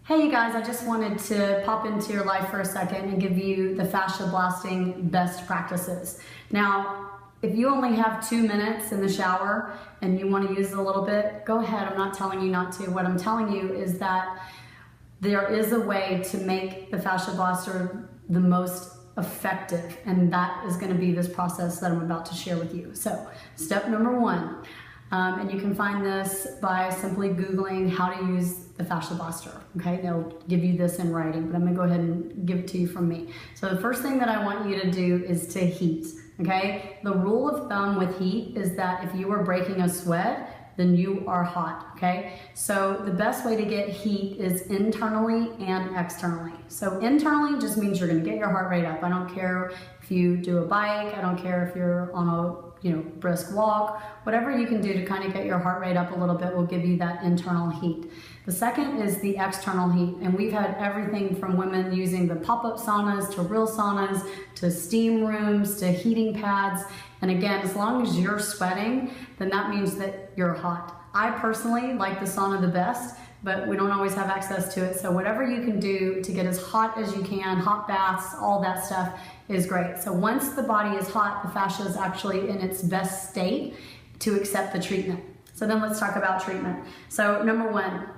Hey you guys, I just wanted to pop into your life for a second and give you the fascia blasting best practices. Now, if you only have 2 minutes in the shower and you want to use it a little bit, go ahead. I'm not telling you not to. What I'm telling you is that there is a way to make the fascia blaster the most effective, and that is going to be this process that I'm about to share with you. So, step number one, and you can find this by simply Googling how to use the fascia blaster. Okay, they'll give you this in writing, but I'm gonna go ahead and give it to you from me. So the first thing that I want you to do is to heat. Okay, the rule of thumb with heat is that if you are breaking a sweat, then you are hot. Okay, so the best way to get heat is internally and externally. So internally just means you're gonna get your heart rate up. I don't care if you do a bike, I don't care if you're on a brisk walk, whatever you can do to kind of get your heart rate up a little bit will give you that internal heat. The second is the external heat, and we've had everything from women using the pop-up saunas to real saunas to steam rooms to heating pads. And again, as long as you're sweating, then that means that you're hot. I personally like the sauna the best, but we don't always have access to it. So whatever you can do to get as hot as you can, hot baths, all that stuff is great. So once the body is hot, the fascia is actually in its best state to accept the treatment. So then let's talk about treatment. So number one,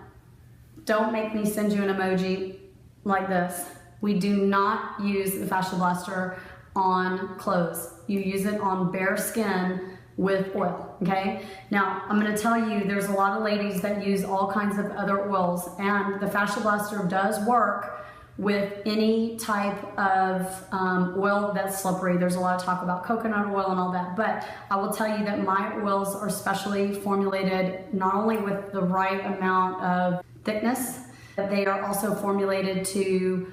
don't make me send you an emoji like this. We do not use the fascia blaster on clothes. You use it on bare skin with oil, okay? Now, I'm gonna tell you, there's a lot of ladies that use all kinds of other oils, and the fascia blaster does work with any type of oil that's slippery. There's a lot of talk about coconut oil and all that, but I will tell you that my oils are specially formulated not only with the right amount of thickness, but they are also formulated to,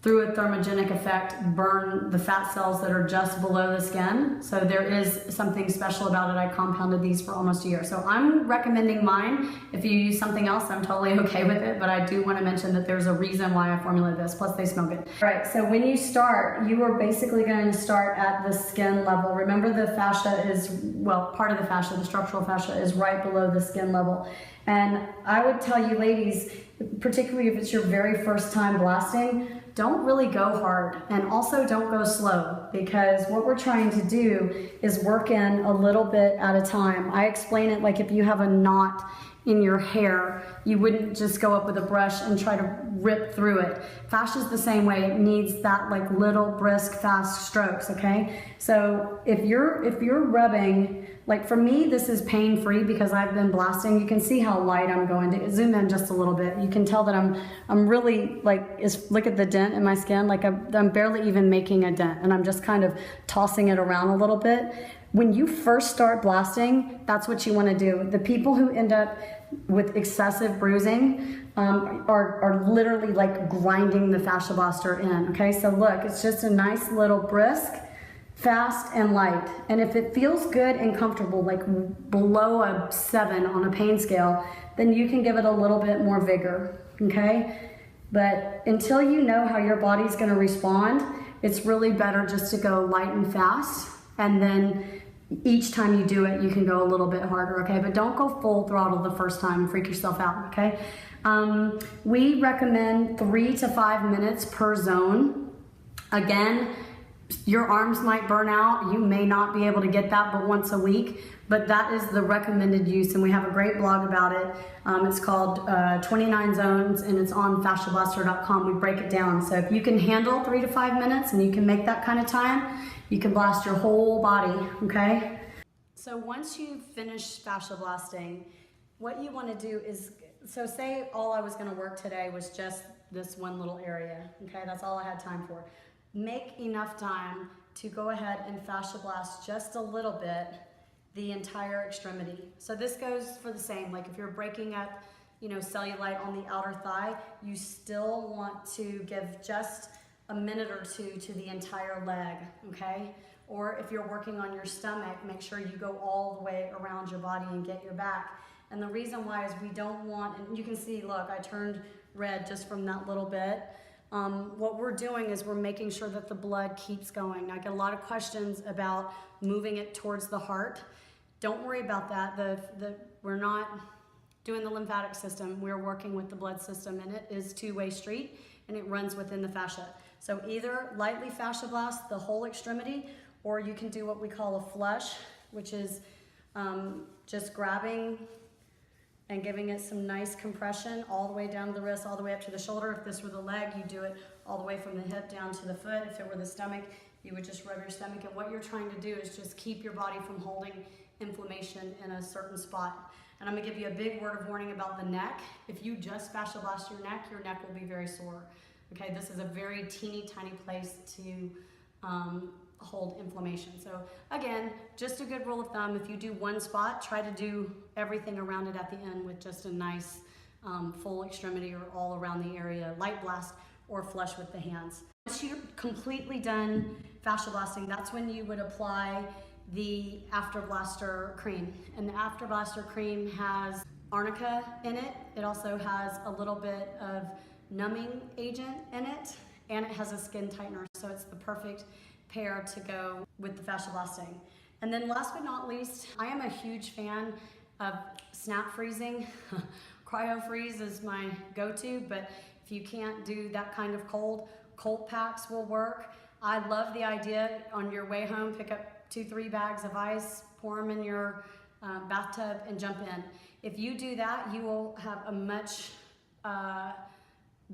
through a thermogenic effect, burn the fat cells that are just below the skin. So there is something special about it. I compounded these for almost a year. So I'm recommending mine. If you use something else, I'm totally okay with it, but I do want to mention that there's a reason why I formulated this, plus they smell good. All right, so when you start, you are basically going to start at the skin level. Remember, the fascia is, well, part of the fascia, the structural fascia is right below the skin level. And I would tell you ladies, particularly if it's your very first time blasting, don't really go hard, and also don't go slow, because what we're trying to do is work in a little bit at a time. I explain it like if you have a knot in your hair, you wouldn't just go up with a brush and try to rip through it. Fascia is the same way. It needs that like little brisk fast strokes, okay? So if you're rubbing, like for me, this is pain-free because I've been blasting. You can see how light I'm going. To zoom in just a little bit. You can tell that I'm really like, look at the dent in my skin. Like I'm barely even making a dent, and I'm just kind of tossing it around a little bit. When you first start blasting, that's what you want to do. The people who end up with excessive bruising are literally like grinding the fascia blaster in. Okay, so look, it's just a nice little brisk, fast and light. And if it feels good and comfortable, like below a 7 on a pain scale, then you can give it a little bit more vigor, okay? But until you know how your body's gonna respond, it's really better just to go light and fast, and then each time you do it, you can go a little bit harder, okay? But don't go full throttle the first time and freak yourself out, okay? We recommend 3 to 5 minutes per zone. Again, your arms might burn out. You may not be able to get that but once a week, but that is the recommended use, and we have a great blog about it. It's called 29 Zones, and it's on FasciaBlaster.com. We break it down. So if you can handle 3 to 5 minutes and you can make that kind of time, you can blast your whole body, okay? So once you finish fascia blasting, what you want to do is, so say all I was going to work today was just this one little area, okay? That's all I had time for. Make enough time to go ahead and fascia blast just a little bit the entire extremity. So this goes for the same, like if you're breaking up, cellulite on the outer thigh, you still want to give just a minute or two to the entire leg, okay? Or if you're working on your stomach, make sure you go all the way around your body and get your back. And the reason why is we don't want, and you can see, look, I turned red just from that little bit. What we're doing is we're making sure that the blood keeps going. I get a lot of questions about moving it towards the heart. Don't worry about that. We're not doing the lymphatic system, we're working with the blood system, and it is two-way street, and it runs within the fascia. So either lightly fascia blast the whole extremity, or you can do what we call a flush, which is just grabbing and giving it some nice compression all the way down to the wrist, all the way up to the shoulder. If this were the leg, you do it all the way from the hip down to the foot. If it were the stomach, you would just rub your stomach. And what you're trying to do is just keep your body from holding inflammation in a certain spot. And I'm gonna give you a big word of warning about the neck. If you just fascia blast your neck will be very sore. Okay, this is a very teeny tiny place to hold inflammation. So again, just a good rule of thumb, if you do one spot, try to do everything around it at the end with just a nice full extremity or all around the area, light blast or flush with the hands. Once you're completely done fascia blasting, that's when you would apply the After Blaster cream. And the After Blaster cream has arnica in it. It also has a little bit of numbing agent in it, and it has a skin tightener, so it's the perfect pair to go with the fascia blasting. And then last but not least, I am a huge fan of snap freezing. Cryo freeze is my go-to, but if you can't do that kind of cold packs will work. I love the idea on your way home, pick up 2-3 bags of ice, pour them in your bathtub and jump in. If you do that, you will have a much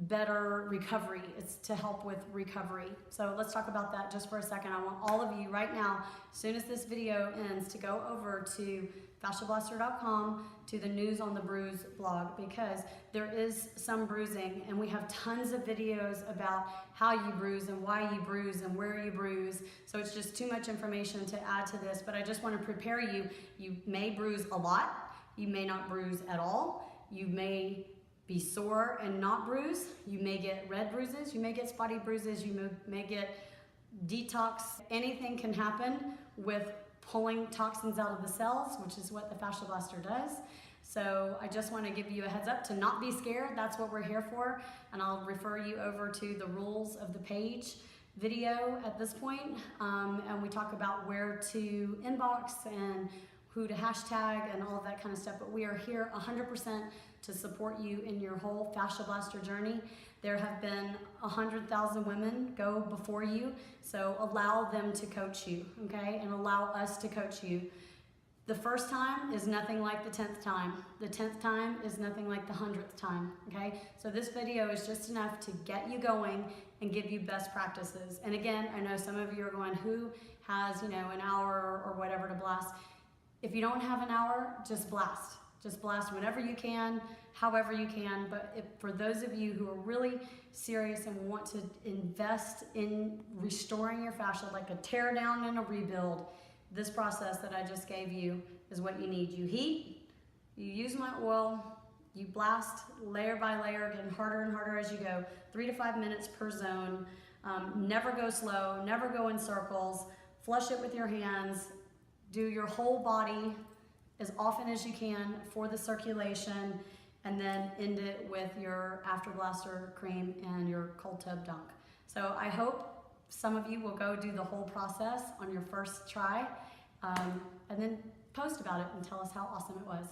better recovery. It's to help with recovery. So let's talk about that just for a second. I want all of you right now, as soon as this video ends, to go over to FasciaBlaster.com to the News on the Bruise blog, because there is some bruising, and we have tons of videos about how you bruise and why you bruise and where you bruise. So it's just too much information to add to this, but I just want to prepare you. You may bruise a lot. You may not bruise at all. You may be sore and not bruise. You may get red bruises, you may get spotty bruises, you may get detox. Anything can happen with pulling toxins out of the cells, which is what the Fascia Blaster does. So I just want to give you a heads up to not be scared. That's what we're here for. And I'll refer you over to the rules of the page video at this point. And we talk about where to inbox and who to hashtag and all of that kind of stuff. But we are here 100% to support you in your whole Fascia Blaster journey. There have been 100,000 women go before you, so allow them to coach you, okay? And allow us to coach you. The first time is nothing like the 10th time. The 10th time is nothing like the 100th time, okay? So this video is just enough to get you going and give you best practices. And again, I know some of you are going, who has, an hour or whatever to blast? If you don't have an hour, just blast. Just blast whenever you can, however you can. But for those of you who are really serious and want to invest in restoring your fascia, like a tear down and a rebuild, this process that I just gave you is what you need. You heat, you use my oil, you blast layer by layer, getting harder and harder as you go, 3 to 5 minutes per zone. Never go slow, never go in circles. Flush it with your hands. Do your whole body as often as you can for the circulation, and then end it with your After Blaster cream and your cold tub dunk. So I hope some of you will go do the whole process on your first try, and then post about it and tell us how awesome it was.